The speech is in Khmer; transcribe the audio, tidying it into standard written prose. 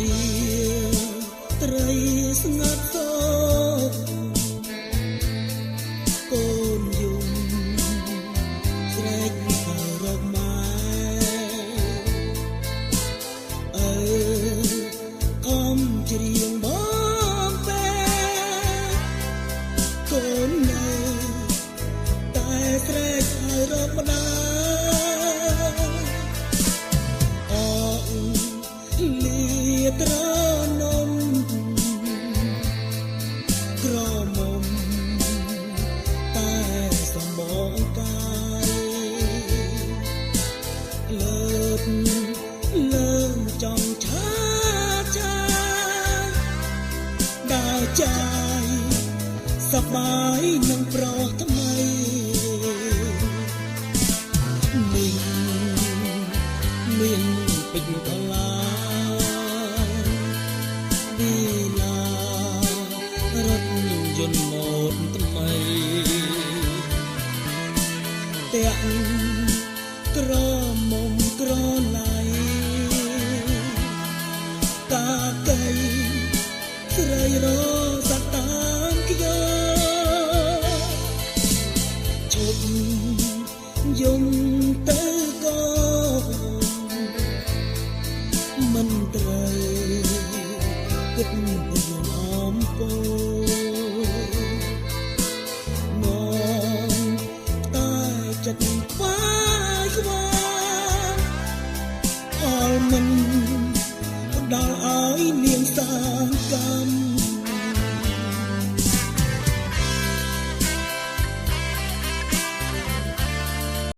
រៀងត្រីស្ងាត់សោកូនយំស្រែកទៅរកម៉ែខំច្រៀងបងបែកូននៅតែស្រែកទៅរកម្ដាយអងលាត្រនំក្រមុំតែសម្បងកាយលើកចង់ឆាចាដើរចាយសប្បាយនឹងប្រុសថ្មីមានពេញកលាពីឡារថយន្តម៉ូតថ្មីទាំងក្រមុំក្រឡៃតាកៃស្រីរសតាមខ្ញុំជប់យំទៅកូនមិនត្រូវគិតរឿងអំពើងងតែចិត្តខ្វាយខ្វាអល់មិនដល់ឲ្យនាងសាកម្ម